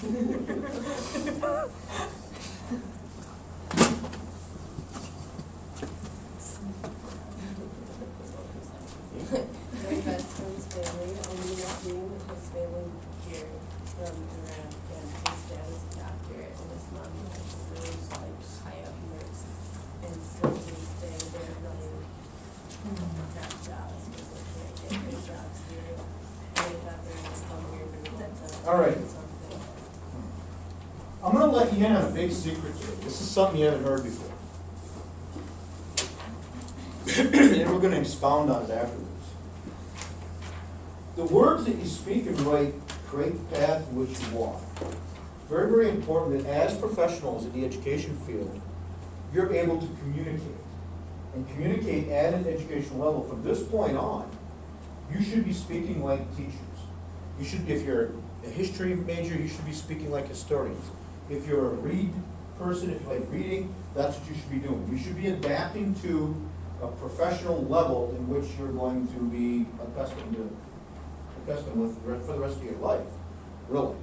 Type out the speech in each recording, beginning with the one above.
My best friend's family only knew his family here from Iran, and his dad is a doctor, and his mom was really like high up nurse, and still to this day they're running crap jobs because they can't get good jobs here. And they thought they were just come here to get them. All right. Something. I'm going to let you in on a big secret today. This is something you haven't heard before. And we're going to expound on it afterwards. The words that you speak and write create the path in which you walk. Very, very important that as professionals in the education field, you're able to communicate. And communicate at an educational level. From this point on, you should be speaking like teachers. You should, if you're a history major, you should be speaking like historians. If you're a read person, if you like reading, that's what you should be doing. You should be adapting to a professional level in which you're going to be accustomed with for the rest of your life, really.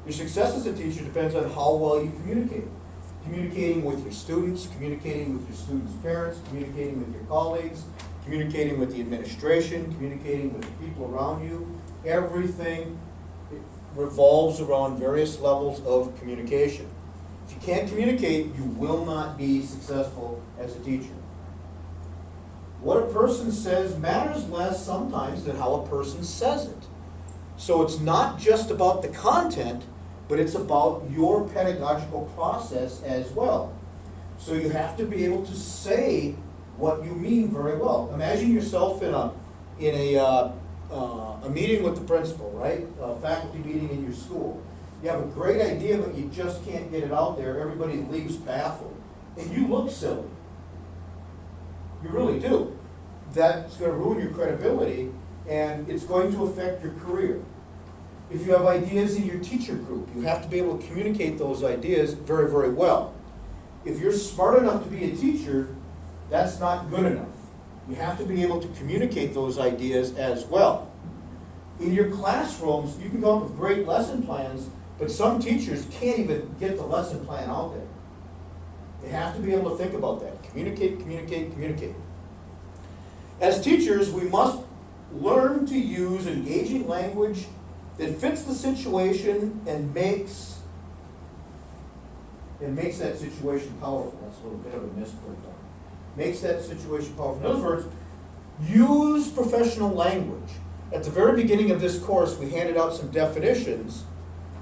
Your success as a teacher depends on how well you communicate. Communicating with your students, communicating with your students' parents, communicating with your colleagues, communicating with the administration, communicating with the people around you. Everything revolves around various levels of communication. If you can't communicate, you will not be successful as a teacher. What a person says matters less sometimes than how a person says it. So it's not just about the content, but it's about your pedagogical process as well. So you have to be able to say what you mean very well. Imagine yourself in a meeting with the principal, right? A faculty meeting in your school. You have a great idea, but you just can't get it out there. Everybody leaves baffled. And you look silly. You really do. That's going to ruin your credibility, and it's going to affect your career. If you have ideas in your teacher group, you have to be able to communicate those ideas very, very well. If you're smart enough to be a teacher, that's not good enough. You have to be able to communicate those ideas as well. In your classrooms, you can come up with great lesson plans, but some teachers can't even get the lesson plan out there. They have to be able to think about that. Communicate, communicate, communicate. As teachers, we must learn to use engaging language that fits the situation and makes that situation powerful. That's a little bit of a misprint there. Makes that situation powerful. In other words, use professional language. At the very beginning of this course, we handed out some definitions.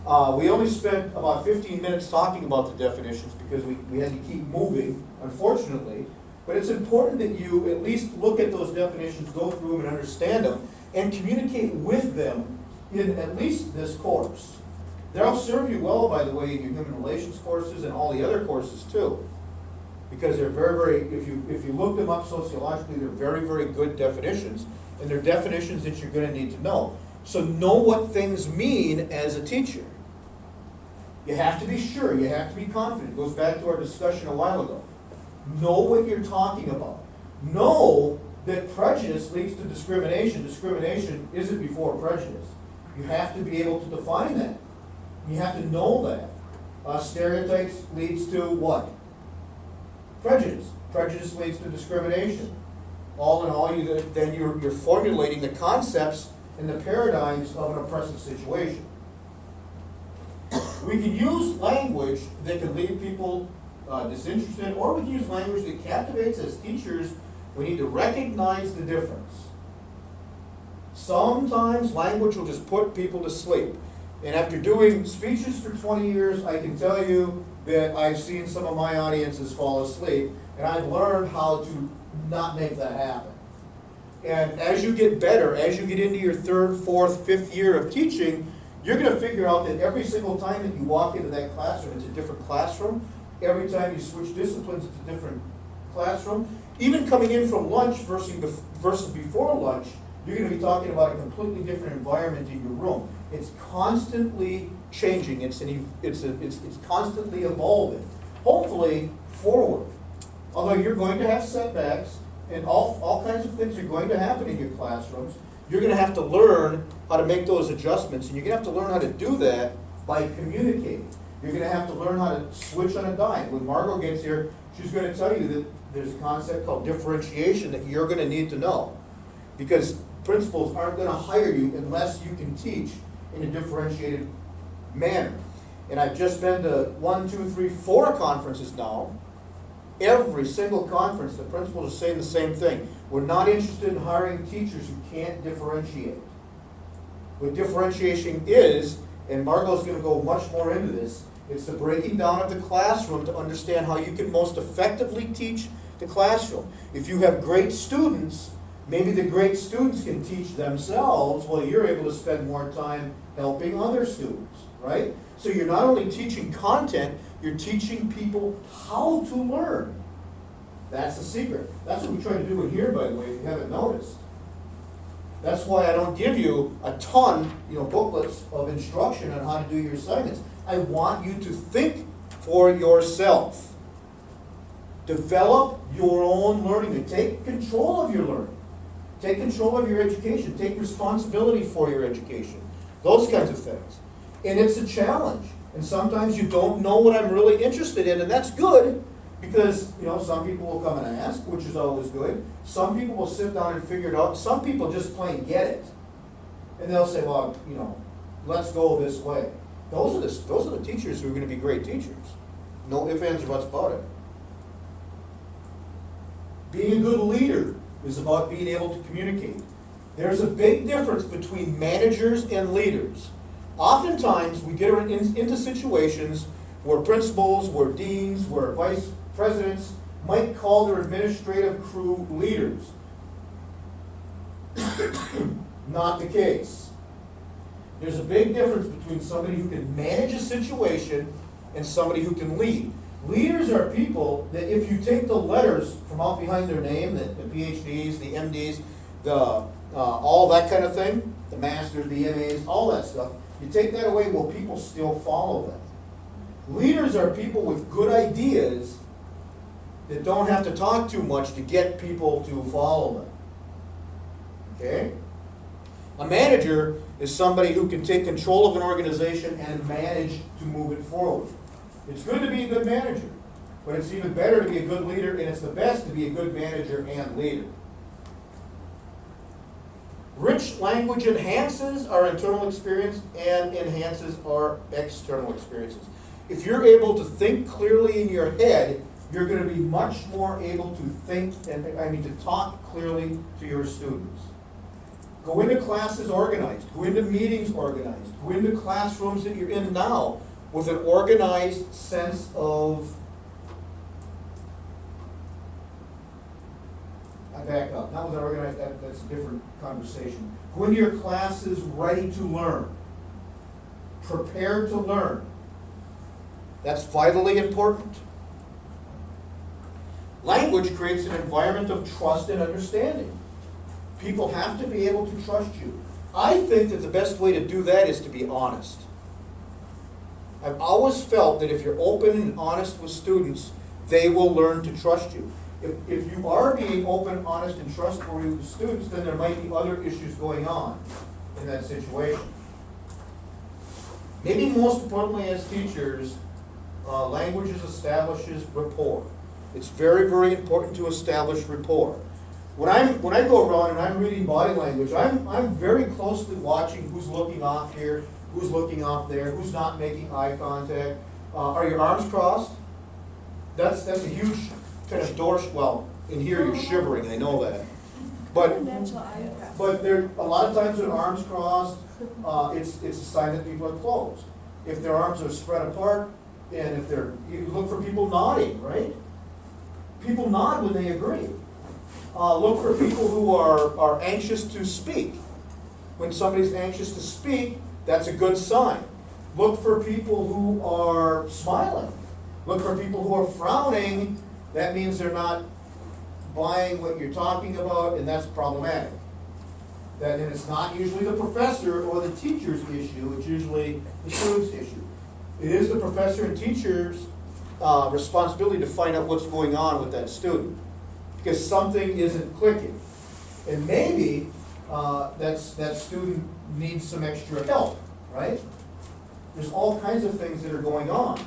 We only spent about 15 minutes talking about the definitions because we had to keep moving, unfortunately. But it's important that you at least look at those definitions, go through them and understand them, and communicate with them in at least this course. They'll serve you well, by the way, in your human relations courses and all the other courses too. Because they're very, very, if you look them up sociologically, they're very, very good definitions. And they're definitions that you're going to need to know. So know what things mean as a teacher. You have to be sure, you have to be confident. It goes back to our discussion a while ago. Know what you're talking about. Know that prejudice leads to discrimination. Discrimination isn't before prejudice. You have to be able to define that. You have to know that. Stereotypes leads to what? Prejudice. Prejudice leads to discrimination. All in all, you're formulating the concepts and the paradigms of an oppressive situation. We can use language that can leave people disinterested, or we can use language that captivates. As teachers, we need to recognize the difference. Sometimes language will just put people to sleep. And after doing speeches for 20 years, I can tell you that I've seen some of my audiences fall asleep, and I've learned how to not make that happen. And as you get better, as you get into your 3rd, 4th, 5th year of teaching, you're going to figure out that every single time that you walk into that classroom, it's a different classroom. Every time you switch disciplines, it's a different classroom. Even coming in from lunch versus before lunch, you're going to be talking about a completely different environment in your room. It's constantly changing. It's constantly evolving. Hopefully forward. Although you're going to have setbacks, and all kinds of things are going to happen in your classrooms, you're going to have to learn how to make those adjustments, and you're going to have to learn how to do that by communicating. You're gonna have to learn how to switch on a dime. When Margot gets here, she's gonna tell you that there's a concept called differentiation that you're gonna need to know. Because principals aren't gonna hire you unless you can teach in a differentiated manner. And I've just been to 1, 2, 3, 4 conferences now. Every single conference, the principals are saying the same thing. We're not interested in hiring teachers who can't differentiate. What differentiation is, and Margot's gonna go much more into this, it's the breaking down of the classroom to understand how you can most effectively teach the classroom. If you have great students, maybe the great students can teach themselves while you're able to spend more time helping other students, right? So you're not only teaching content, you're teaching people how to learn. That's the secret. That's what we try to do in here, by the way, if you haven't noticed. That's why I don't give you a ton, booklets of instruction on how to do your assignments. I want you to think for yourself. Develop your own learning and take control of your learning. Take control of your education. Take responsibility for your education. Those kinds of things. And it's a challenge. And sometimes you don't know what I'm really interested in, and that's good because, some people will come and ask, which is always good. Some people will sit down and figure it out. Some people just plain get it. And they'll say, well, let's go this way. Those are the teachers who are going to be great teachers. No ifs, ands, or buts about it. Being a good leader is about being able to communicate. There's a big difference between managers and leaders. Oftentimes, we get into situations where principals, where deans, where vice presidents might call their administrative crew leaders. Not the case. There's a big difference between somebody who can manage a situation and somebody who can lead. Leaders are people that if you take the letters from out behind their name, the PhDs, the MDs, all that kind of thing, the masters, the MAs, all that stuff, you take that away, will people still follow them? Leaders are people with good ideas that don't have to talk too much to get people to follow them. Okay? A manager is somebody who can take control of an organization and manage to move it forward. It's good to be a good manager, but it's even better to be a good leader, and it's the best to be a good manager and leader. Rich language enhances our internal experience and enhances our external experiences. If you're able to think clearly in your head, you're going to be much more able to talk clearly to your students. Go into classes organized. Go into meetings organized. Go into classrooms that you're in now with an organized sense of... I back up. Not with an organized, that's a different conversation. Go into your classes ready to learn. Prepared to learn. That's vitally important. Language creates an environment of trust and understanding. People have to be able to trust you. I think that the best way to do that is to be honest. I've always felt that if you're open and honest with students, they will learn to trust you. If you are being open, honest, and trustworthy with students, then there might be other issues going on in that situation. Maybe most importantly as teachers, language establishes rapport. It's very, very important to establish rapport. When I go around and I'm reading body language, I'm very closely watching who's looking off here, who's looking off there, who's not making eye contact. Are your arms crossed? That's a huge kind of door. Well, in here you're shivering, I know that. But there a lot of times when arms crossed, it's a sign that people are closed. If their arms are spread apart, and if you look for people nodding, right? People nod when they agree. Look for people who are anxious to speak. When somebody's anxious to speak, that's a good sign. Look for people who are smiling. Look for people who are frowning. That means they're not buying what you're talking about, and that's problematic. And it's not usually the professor or the teacher's issue, it's usually the student's issue. It is the professor and teacher's responsibility to find out what's going on with that student, because something isn't clicking. And maybe that student needs some extra help, right? There's all kinds of things that are going on.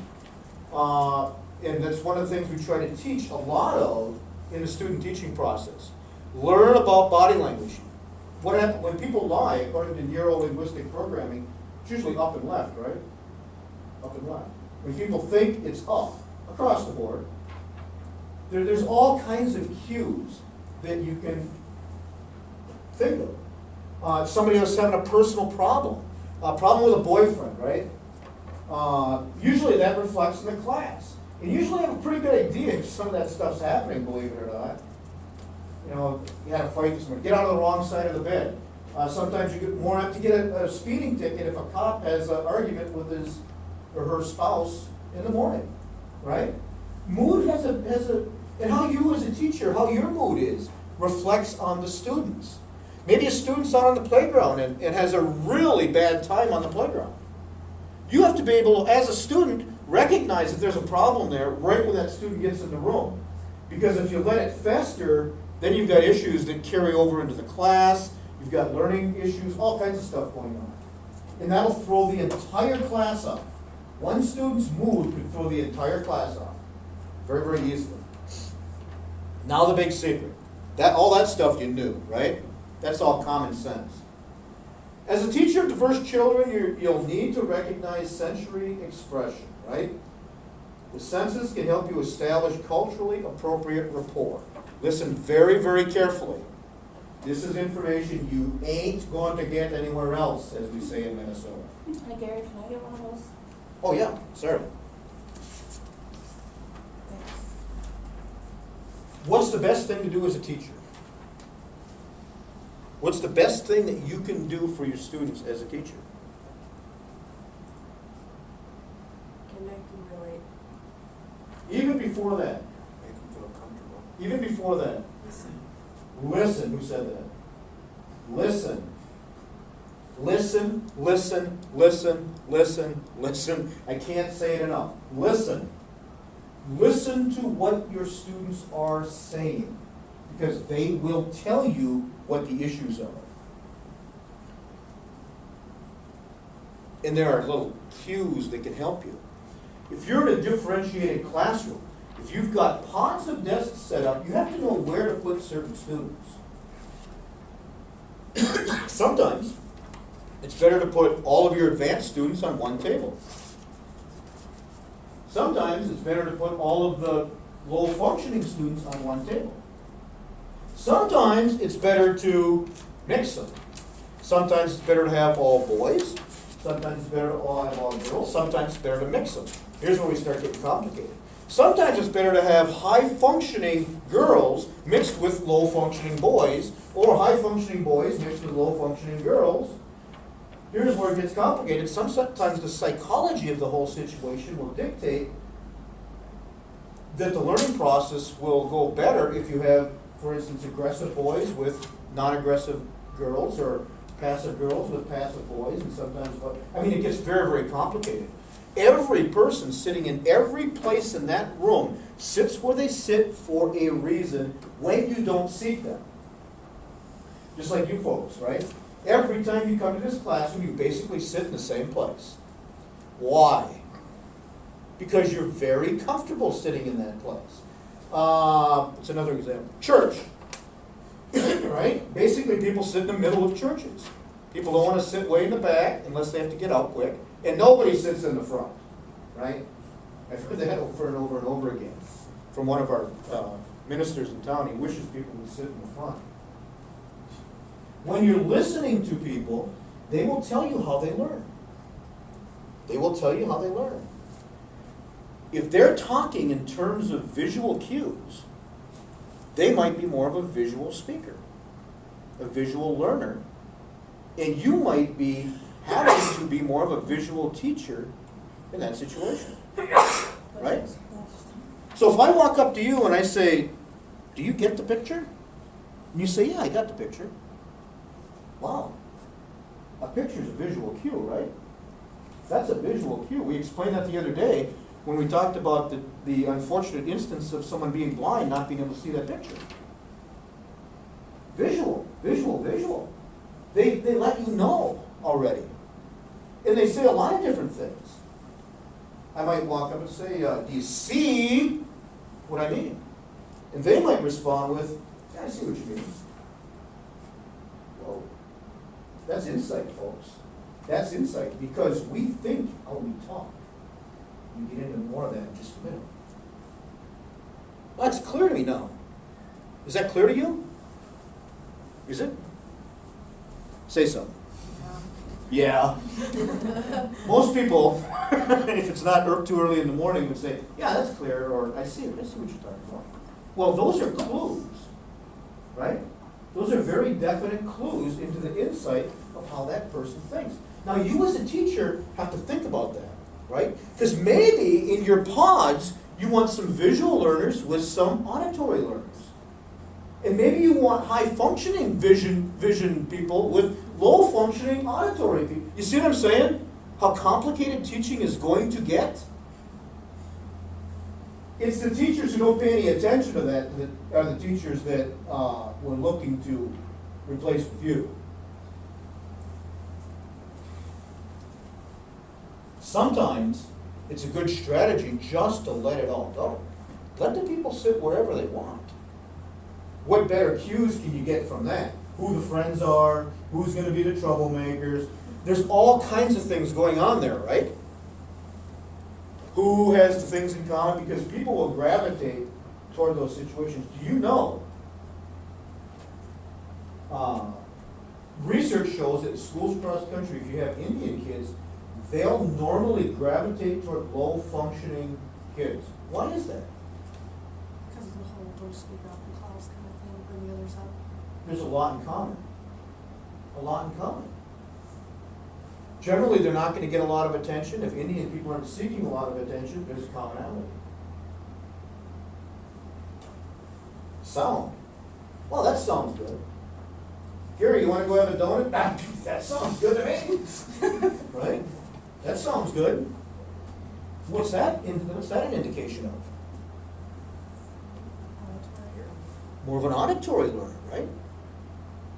And that's one of the things we try to teach a lot of in the student teaching process. Learn about body language. What happens when people lie, according to neuro-linguistic programming, it's usually up and left, right? Up and left. When people think, it's up, across the board. There's all kinds of cues that you can think of. If somebody else having a personal problem, a problem with a boyfriend, right? Usually that reflects in the class. And usually have a pretty good idea if some of that stuff's happening, believe it or not. You know, you had a fight with someone, get out of the wrong side of the bed. Sometimes you get more apt to get a speeding ticket if a cop has an argument with his or her spouse in the morning, right? Mood has a, and how you as a teacher, how your mood is, reflects on the students. Maybe a student's out on the playground and has a really bad time on the playground. You have to be able, as a student, recognize that there's a problem there right when that student gets in the room. Because if you let it fester, then you've got issues that carry over into the class, you've got learning issues, all kinds of stuff going on. And that'll throw the entire class off. One student's mood could throw the entire class off very, very easily. Now the big secret. All that stuff you knew, right? That's all common sense. As a teacher of diverse children, you'll need to recognize sensory expression, right? The senses can help you establish culturally appropriate rapport. Listen very, very carefully. This is information you ain't going to get anywhere else, as we say in Minnesota. Hi Gary, can I get one of those? Oh yeah, certainly. Thanks. What's the best thing to do as a teacher? What's the best thing that you can do for your students as a teacher? Connect and relate. Even before that. Make them feel comfortable. Even before that. Listen. Listen. Who said that? Listen. Listen, listen, listen, listen, listen. I can't say it enough. Listen. Listen to what your students are saying, because they will tell you what the issues are. And there are little cues that can help you. If you're in a differentiated classroom, if you've got pods of desks set up, you have to know where to put certain students. Sometimes it's better to put all of your advanced students on one table. Sometimes it's better to put all of the low-functioning students on one table. Sometimes it's better to mix them. Sometimes it's better to have all boys. Sometimes it's better to have all girls. Sometimes it's better to mix them. Here's where we start getting complicated. Sometimes it's better to have high-functioning girls mixed with low-functioning boys, or high-functioning boys mixed with low-functioning girls. Here's where it gets complicated. Sometimes the psychology of the whole situation will dictate that the learning process will go better if you have, for instance, aggressive boys with non-aggressive girls, or passive girls with passive boys, and sometimes, I mean, it gets very, very complicated. Every person sitting in every place in that room sits where they sit for a reason when you don't seek them. Just like you folks, right? Every time you come to this classroom, you basically sit in the same place. Why? Because you're very comfortable sitting in that place. It's another example. Church. Right? Basically, people sit in the middle of churches. People don't want to sit way in the back unless they have to get out quick. And nobody sits in the front. Right? I've heard that over and over and over again from one of our ministers in town. He wishes people would sit in the front. When you're listening to people, they will tell you how they learn. They will tell you how they learn. If they're talking in terms of visual cues, they might be more of a visual speaker, a visual learner, and you might be having to be more of a visual teacher in that situation. Right? So if I walk up to you and I say, do you get the picture? And you say, yeah, I got the picture. Wow. A picture is a visual cue, right? That's a visual cue. We explained that the other day when we talked about the unfortunate instance of someone being blind, not being able to see that picture. Visual, visual, visual. They let you know already. And they say a lot of different things. I might walk up and say, do you see what I mean? And they might respond with, yeah, I see what you mean. Whoa. That's insight, folks. That's insight, because we think how we talk. We get into more of that in just a minute. That's clear to me now. Is that clear to you? Is it? Say something. Yeah. Most people, if it's not too early in the morning, would say, yeah, that's clear, or I see what you're talking about. Well, those are clues, right? Those are very definite clues into the insight of how that person thinks. Now, you as a teacher have to think about that, right? Because maybe in your pods, you want some visual learners with some auditory learners. And maybe you want high-functioning vision people with low-functioning auditory people. You see what I'm saying? How complicated teaching is going to get? It's the teachers who don't pay any attention to that are the teachers that we're looking to replace with you. Sometimes it's a good strategy just to let it all go. Let the people sit wherever they want. What better cues can you get from that? Who the friends are, who's going to be the troublemakers. There's all kinds of things going on there, right? Who has the things in common? Because people will gravitate toward those situations. Do you know? Research shows that in schools across the country, if you have Indian kids, they'll normally gravitate toward low-functioning kids. Why is that? Because of the whole don't speak up in class kind of thing, bring the others up. There's a lot in common. A lot in common. Generally, they're not going to get a lot of attention. If Indian people aren't seeking a lot of attention, there's commonality. Sound. Well, that sounds good. Gary, you want to go have a donut? That sounds good to me. Right? That sounds good. What's that an indication of? More of an auditory learner, right?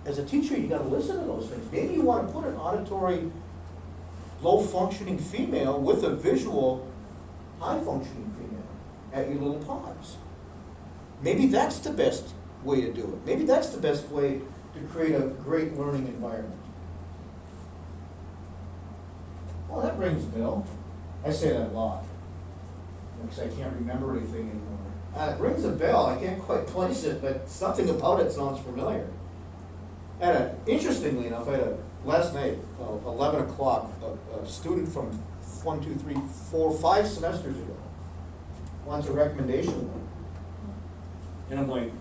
As a teacher, you got to listen to those things. Maybe you want to put an auditory, low-functioning female with a visual, high-functioning female at your little pods. Maybe that's the best way to do it. Maybe that's the best way to create a great learning environment. Well, that rings a bell. I say that a lot, because I can't remember anything anymore. It rings a bell. I can't quite place it, but something about it sounds familiar. Interestingly enough, last night, 11 o'clock, a student from 1, 2, 3, 4, 5 semesters ago wants a recommendation letter. And I'm like,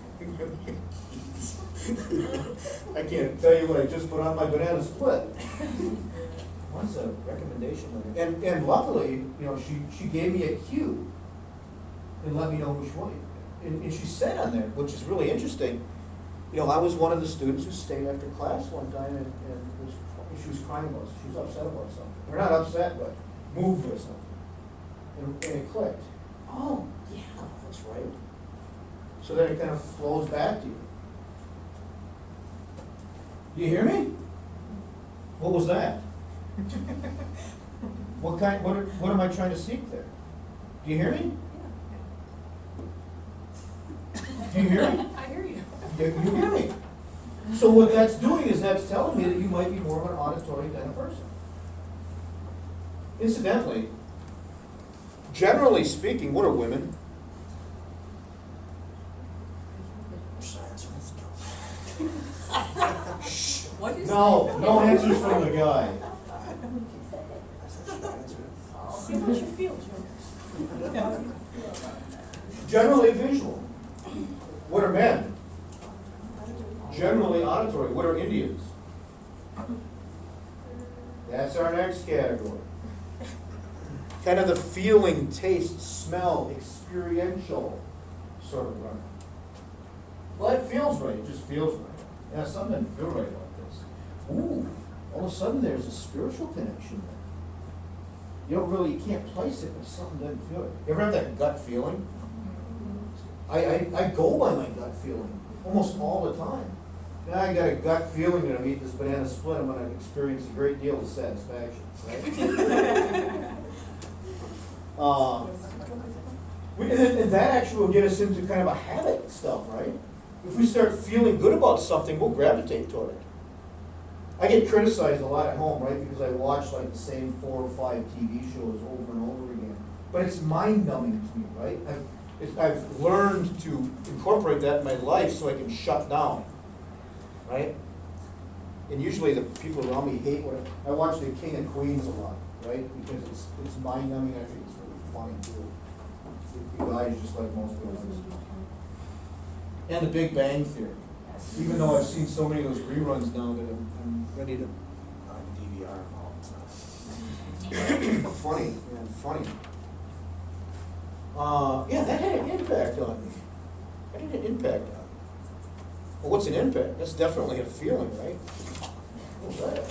I can't tell you what I just put on my banana split. Wants a recommendation letter. And luckily, she gave me a cue and let me know which way. And she said on there, which is really interesting, I was one of the students who stayed after class one time and she was crying about something. She was upset about something. Or not upset, but moved or something. And it clicked. Oh, yeah, that's right. So then it kind of flows back to you. Do you hear me? What was that? What am I trying to seek there? Do you hear me? Do you hear me? I hear you. You hear me? So what that's doing is that's telling me that you might be more of an auditory kind of person. Incidentally, generally speaking, what are women? What is No answers from the guy. See how you feel, Joe. Generally visual. What are men? Generally auditory. What are Indians? That's our next category. Kind of the feeling, taste, smell, experiential sort of learning. Well, it feels right. It just feels right. Yeah, something doesn't feel right about this. Ooh, all of a sudden there's a spiritual connection there. You can't place it, but something doesn't feel right. You ever have that gut feeling? I go by my gut feeling almost all the time. Now I got a gut feeling that I'm eating this banana split, I'm gonna experience a great deal of satisfaction, right? And that actually will get us into kind of a habit stuff, right? If we start feeling good about something, we'll gravitate toward it. I get criticized a lot at home, right, because I watch like the same 4 or 5 TV shows over and over again. But it's mind-numbing to me, right? I've learned to incorporate that in my life so I can shut down, right? And usually the people around me hate what I watch The King of Queens a lot, right? Because it's mind-numbing. I think it's really funny too. The guy's just like most guys. And The Big Bang Theory. Even though I've seen so many of those reruns now that I'm ready to DVR them all the time. Funny, man, funny. Yeah, that had an impact on me. That had an impact on me. Well, what's an impact? That's definitely a feeling, right? What's that?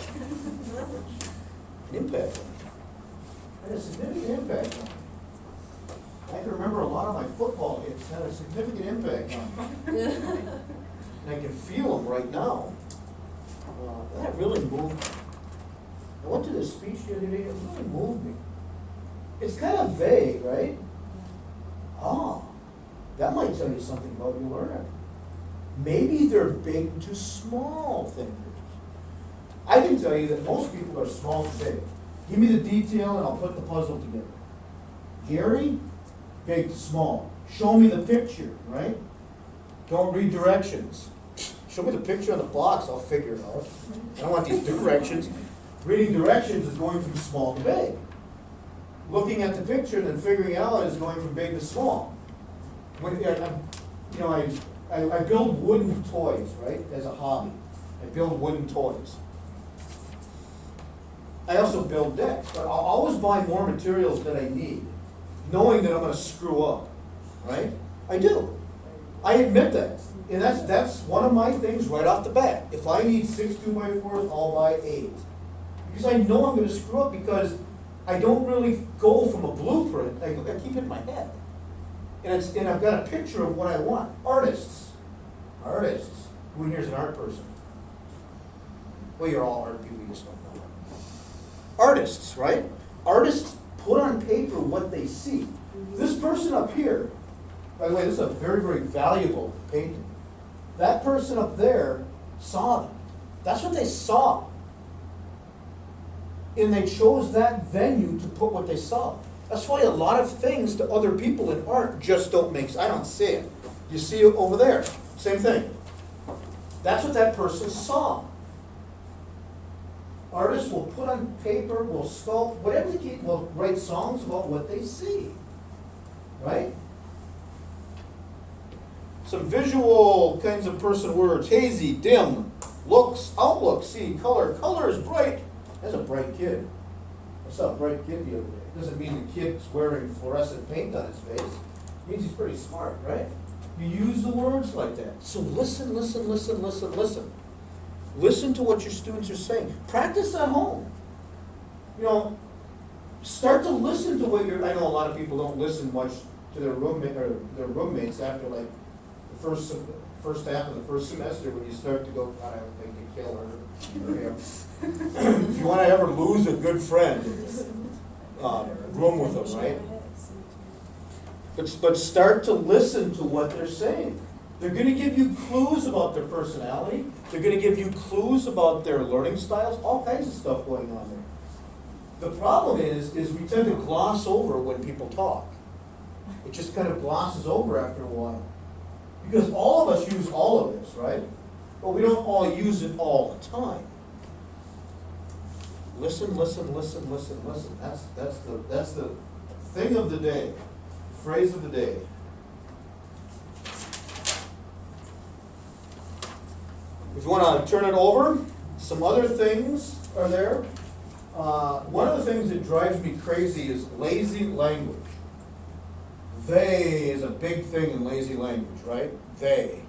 An impact on me. Had a significant impact on me. I can remember a lot of my football hits had a significant impact on me. And I can feel them right now. That really moved me. I went to this speech the other day, it really moved me. It's kind of vague, right? Oh, that might tell you something about your learner. Maybe they're big to small thinkers. I can tell you that most people are small to big. Give me the detail and I'll put the puzzle together. Gary, big to small. Show me the picture, right? Don't read directions. Show me the picture on the box, I'll figure it out. I don't want these directions. Reading directions is going from small to big. Looking at the picture and then figuring out is going from big to small. When, I build wooden toys, right, as a hobby. I build wooden toys. I also build decks, but I'll always buy more materials than I need, knowing that I'm gonna screw up, right? I do. I admit that. And that's one of my things right off the bat. If I need 6 2x4s, I'll buy 8. Because I know I'm gonna screw up because I don't really go from a blueprint, I keep it in my head. And I've got a picture of what I want. Artists. Who in here is an art person? Well, you're all art people, you just don't know it. Artists, right? Artists put on paper what they see. This person up here, by the way, this is a very, very valuable painting. That person up there saw that. That's what they saw. And they chose that venue to put what they saw. That's why a lot of things to other people in art just don't make sense. I don't see it. You see it over there. Same thing. That's what that person saw. Artists will put on paper, will sculpt, whatever they can, will write songs about what they see. Right? Some visual kinds of person words. Hazy, dim, looks, outlook, see, color. Color is bright. That's a bright kid. I saw a bright kid the other day. Doesn't mean the kid's wearing fluorescent paint on his face. It means he's pretty smart, right? You use the words like that. So listen. Listen to what your students are saying. Practice at home. Start to listen to what I know a lot of people don't listen much to their roommate or their roommates after like the first half of the first semester when you start to go, God, I don't think you kill her. If you want to ever lose a good friend, room with them, right? But start to listen to what they're saying. They're going to give you clues about their personality. They're going to give you clues about their learning styles, all kinds of stuff going on there. The problem is we tend to gloss over when people talk. It just kind of glosses over after a while. Because all of us use all of this, right? But we don't all use it all the time. Listen. That's the thing of the day, phrase of the day. If you want to turn it over, some other things are there. One of the things that drives me crazy is lazy language. They is a big thing in lazy language, right? They.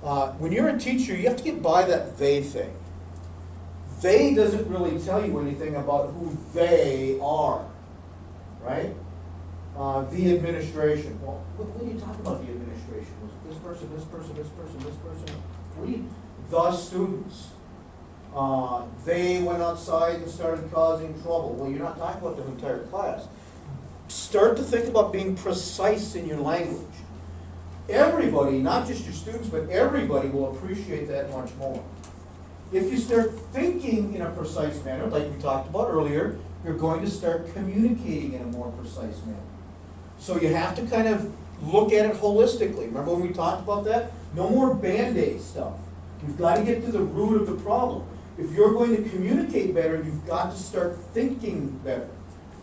When you're a teacher, you have to get by that they thing. They doesn't really tell you anything about who they are, right? The administration. Well, what do you talk about the administration? Was this person? Read the students. They went outside and started causing trouble. Well, you're not talking about the entire class. Start to think about being precise in your language. Everybody, not just your students, but everybody will appreciate that much more. If you start thinking in a precise manner, like we talked about earlier, you're going to start communicating in a more precise manner. So you have to kind of look at it holistically. Remember when we talked about that? No more Band-Aid stuff. You've got to get to the root of the problem. If you're going to communicate better, you've got to start thinking better,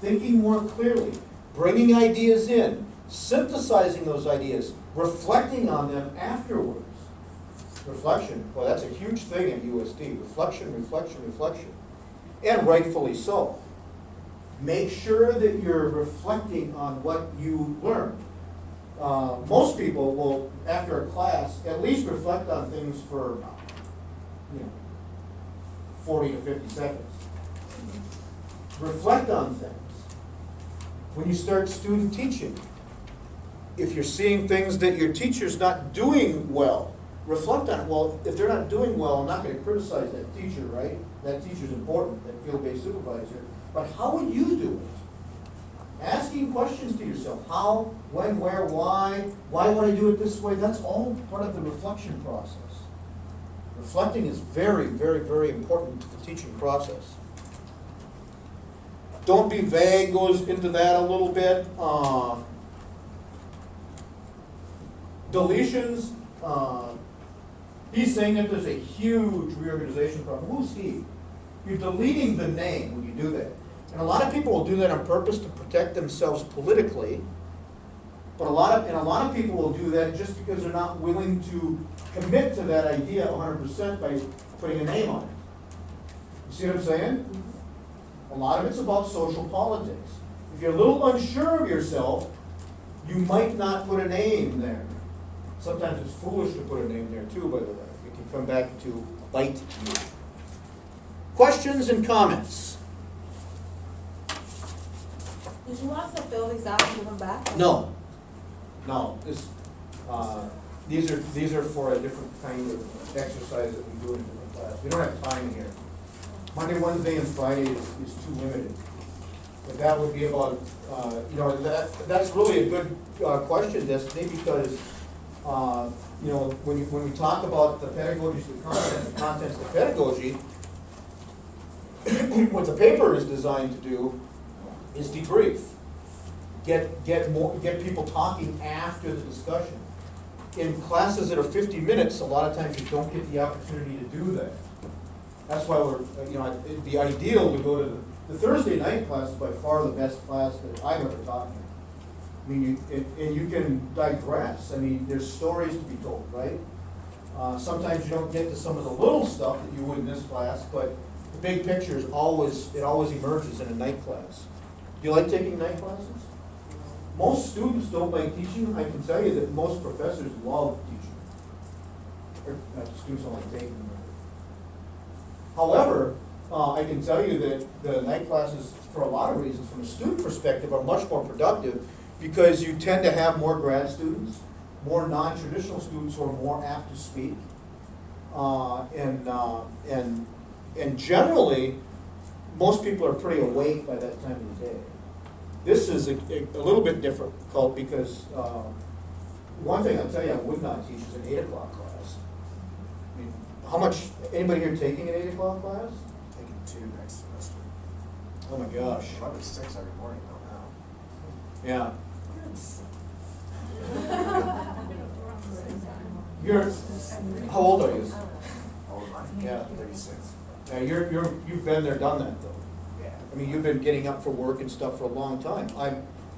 thinking more clearly, bringing ideas in, synthesizing those ideas, reflecting on them afterwards. Reflection, well, that's a huge thing at USD. Reflection, reflection, reflection. And rightfully so. Make sure that you're reflecting on what you learned. Most people will, after a class, at least reflect on things for, 40 to 50 seconds. Reflect on things. When you start student teaching, if you're seeing things that your teacher's not doing well, reflect on it. Well, if they're not doing well, I'm not going to criticize that teacher, right? That teacher's important, that field-based supervisor. But how would you do it? Asking questions to yourself. How, when, where, why? Why would I do it this way? That's all part of the reflection process. Reflecting is very, very, very important to the teaching process. Don't be vague goes into that a little bit. Deletions. He's saying that there's a huge reorganization problem. Who's he? You're deleting the name when you do that. And a lot of people will do that on purpose to protect themselves politically. But a lot of people will do that just because they're not willing to commit to that idea 100% by putting a name on it. You see what I'm saying? A lot of it's about social politics. If you're a little unsure of yourself, you might not put a name there. Sometimes it's foolish to put a name there too, by the way. It can come back to bite you. Questions and comments? Did you want to fill these out and give them back? No. No. These are for a different kind of exercise that we do in a different class. We don't have time here. Monday, Wednesday, and Friday is too limited. But that would be about, that's really a good question, Destiny, because when we talk about the pedagogy to the contents of the pedagogy, what the paper is designed to do is debrief. Get people talking after the discussion. In classes that are 50 minutes, a lot of times you don't get the opportunity to do that. That's why it'd be ideal to go to the Thursday night class is by far the best class that I've ever taught. I mean, and you can digress. I mean, there's stories to be told, right? Sometimes you don't get to some of the little stuff that you would in this class, but the big picture is always emerges in a night class. Do you like taking night classes? Most students don't like teaching. I can tell you that most professors love teaching. Or students don't like taking them. However, I can tell you that the night classes, for a lot of reasons, from a student perspective, are much more productive because you tend to have more grad students, more non-traditional students who are more apt to speak, and generally, most people are pretty awake by that time of the day. This is a little bit difficult because one thing I'll tell you I would not teach is an 8 o'clock class. I mean, how much, anybody here taking an 8 o'clock class? Taking 2 next semester. Oh my gosh. 11 to 6 every morning though now. Yeah. How old are you? How old am I? Yeah. 36. Yeah, you've been there, done that though. Yeah. I mean, you've been getting up for work and stuff for a long time.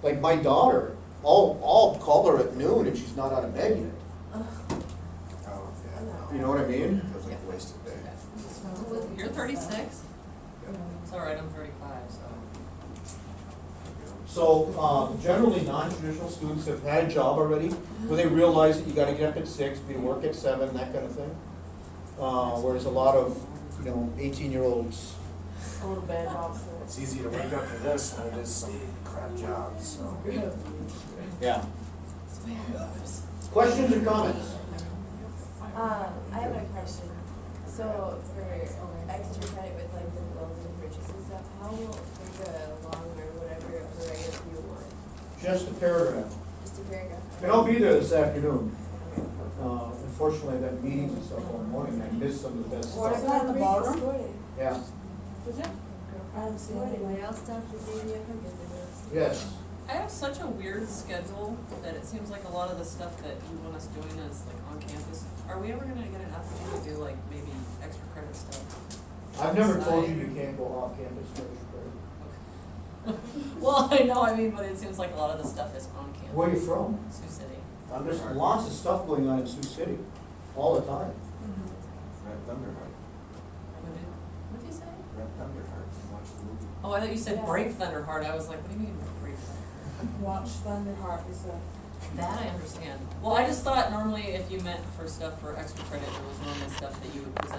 Like my daughter, I'll call her at noon and she's not out of bed yet. Oh, yeah. You know what I mean? Feels like a wasted day. You're 36? It's all right, I'm 35, so. So generally, non-traditional students have had a job already, where they realize that you got to get up at 6, be to work at 7, that kind of thing. Whereas a lot of 18-year-olds. Go to bed also. It's easy to wake up for this than it is some crap job, so. Yeah. Questions or comments? I have a question. So for extra credit with like the loans and purchases and stuff, how will, like the long or whatever, the regular you want? Just a paragraph. Just a paragraph? And I'll be there this afternoon. Unfortunately, I've had meetings and stuff all morning, I missed some of the best What stuff. about at the bottom? This morning. Yeah, Did you? I haven't This seen morning, it. my all stuff is maybe a hundred of those. yes. I have such a weird schedule that it seems like a lot of the stuff that you want us doing is like on campus. Are we ever gonna get an opportunity to do like maybe extra credit stuff? I've never told you you can't go off campus for extra credit. Well, I know, I mean, but it seems like a lot of the stuff is on campus. Where are you from? Sioux City. There's lots of stuff going on in Sioux City, all the time. Red Thunderheart, What'd you say? Red Thunderheart, you watch the movie. Oh, I thought you said Yeah. Brave Thunderheart. I was like, what do you mean Brave Thunderheart? Watch Thunderheart is a. That I understand. Well, I just thought normally if you meant for stuff for extra credit, it was normally stuff that you would present